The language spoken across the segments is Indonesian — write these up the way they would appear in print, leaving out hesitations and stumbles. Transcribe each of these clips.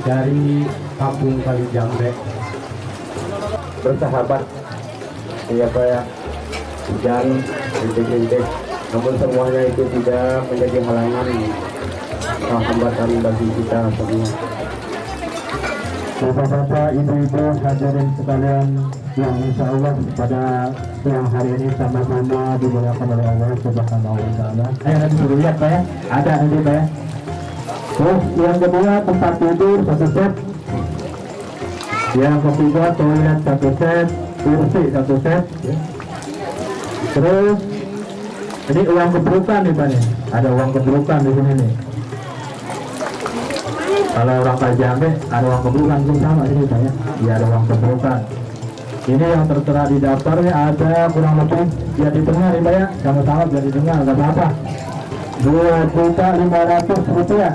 dari Kampung Kalijambe. Bersahabat, ya Pak ya, hujan rintik-rintik, namun semuanya itu tidak menjadi halangan hambatan bagi kita semua. Bapak-bapak, ibu-ibu, hadirin sekalian yang insya Allah pada siang hari ini sama-sama dimuliakan oleh Allah Subhanahu wa Ta'ala. Ayo nanti dulu lihat Pak ya, ada nanti Pak ya. Terus yang kedua tempat tidur 1 set, yang ketiga toilet 1 set, kursi 1 set ya. Terus ini uang kebrukan nih Pak nih, ada uang kebrukan di sini nih. Kalau orang Kalijambe ada uang kebrukan pun sama ini Pak ya. Iya ada uang kebrukan. Ini yang tertera di daftarnya ada kurang lebih biar didengar ya Pak ya, sama-sama biar didengar nggak apa-apa. 2.500.000 rupiah.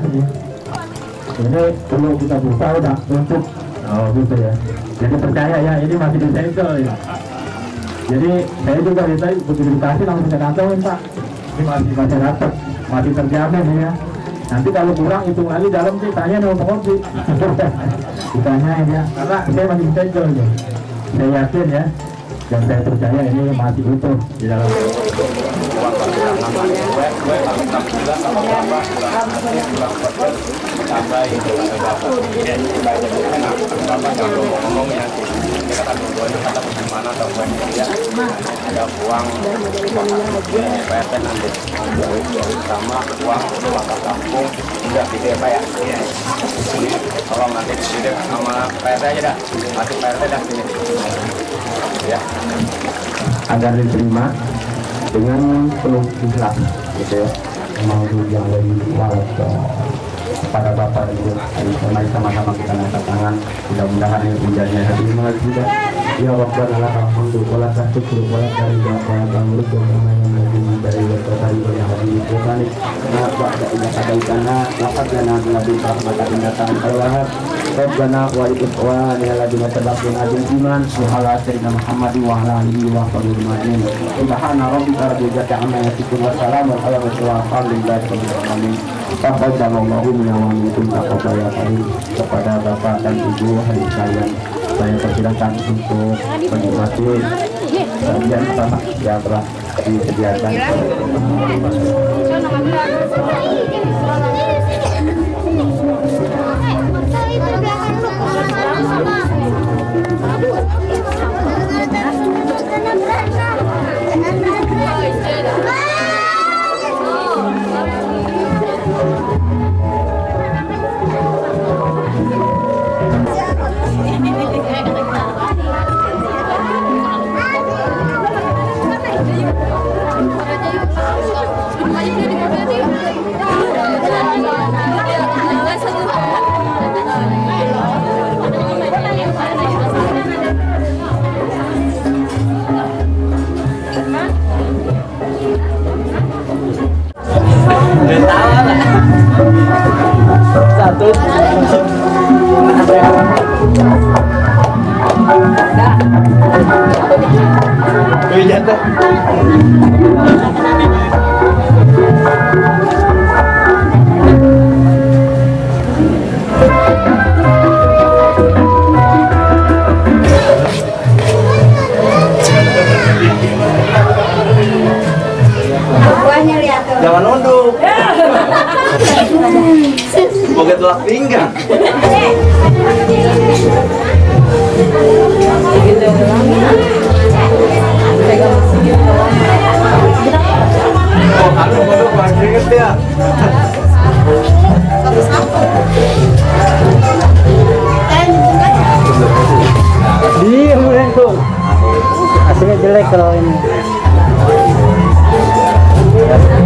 Ini perlu kita buka udah untuk gitu ya. Jadi percaya ya, ini masih disegel ya. Jadi saya juga ditanya begitu dikasih langsung saya kantongin Pak. Ini masih dapat, masih terjamin ya. Nanti kalau kurang hitung lagi dalam sih tanya mau kopi. Ditanyain ya, karena saya masih disegel ya. Saya yakin ya, dan saya percaya ini masih utuh di dalam. Ada uang PRT nanti sama uang wakaf kampung udah gitu ya Pak ya. Ini kalau nanti disidik sama PRT aja dah, masih PRT dah sini ya, Agar diterima dengan penuh ikhlas gitu ya. Mau yang lebih kepada Bapak Ibu, mari sama-sama kita angkat tangan, mudah-mudahan ini hujannya hari ini juga. Ya Rabbana lakal hamdu wa lakal syukru wa lakal ridha wa amruk wa yang nabi dari berkali yang hadis Qur'anik na ba'da ila hadaitana laqad lana min ladunka rahmatan innaka antal wahhab Rabbana wa ikhwana alladziina sabaquna bil iman wa ala sayyidina Muhammad wa ala alihi wa sahbihi ajma'in. Subhana rabbika rabbil izzati amma yasifun wa salamun ala mursalin walhamdulillahi rabbil alamin. Taqabbalallahu minna wa minkum taqabbal ya karim. Kepada Bapak dan Ibu hadirin sekalian, saya persilakan untuk menikmati sajian sama yang telah disediakan. jangan nunduk. Boga tulak pinggang. Oh, kamu bodoh banget ya. Diam tuh. Hasilnya jelek kalau ini. Diam.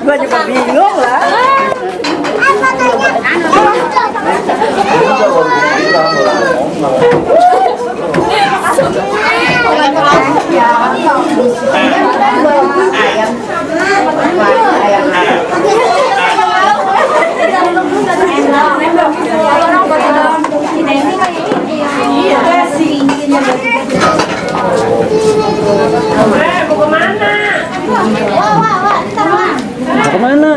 Gua juga bingung lah. Mau kemana?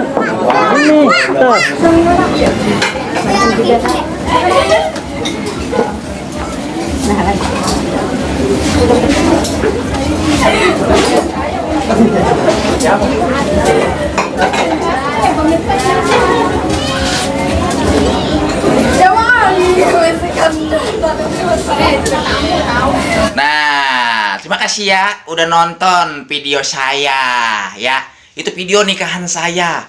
Ini, tuh. Nah, terima kasih ya udah nonton video saya ya. Itu video nikahan saya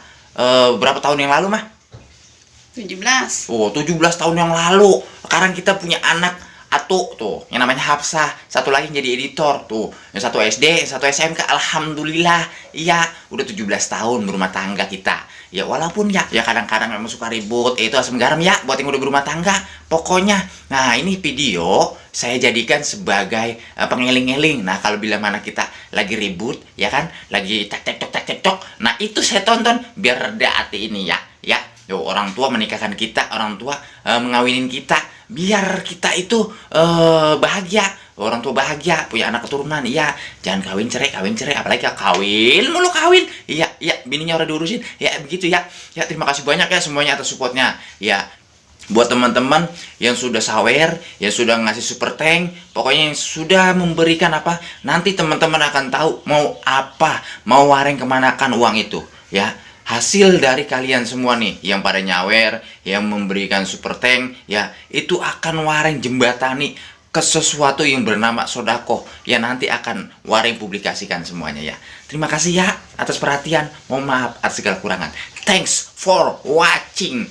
berapa tahun yang lalu, Mah? 17. Oh, 17 tahun yang lalu. Sekarang kita punya anak Atu tuh, yang namanya Hafsah. Satu lagi jadi editor tuh. Yang satu SD, yang satu SMK. Alhamdulillah. Iya, udah 17 tahun berumah tangga kita. Ya walaupun ya kadang-kadang memang suka ribut, itu asam garam ya buat yang udah berumah tangga. Pokoknya, nah ini video saya jadikan sebagai pengeling-eling. Nah, kalau bila mana kita lagi ribut, ya kan, lagi tek-tek-tok. Nah, itu saya tonton biar reda hati ini ya. Ya, yo, orang tua menikahkan kita, orang tua mengawinin kita, biar kita itu bahagia. Orang tua bahagia, punya anak keturunan. Iya, jangan kawin cerai, apalagi kawin mulu kawin. Iya, bininya udah diurusin. Ya, begitu ya. Ya, terima kasih banyak ya semuanya atas supportnya. Ya, buat teman-teman yang sudah sawer, yang sudah ngasih super tank, pokoknya yang sudah memberikan apa, nanti teman-teman akan tahu mau apa, mau wareng kemanakan uang itu. Ya, hasil dari kalian semua nih yang pada nyawer, yang memberikan super tank, ya itu akan wareng jembatani ke sesuatu yang bernama sodako yang nanti akan wareng publikasikan semuanya ya. Terima kasih ya atas perhatian. Mohon maaf atas segala kurangan. Thanks for watching.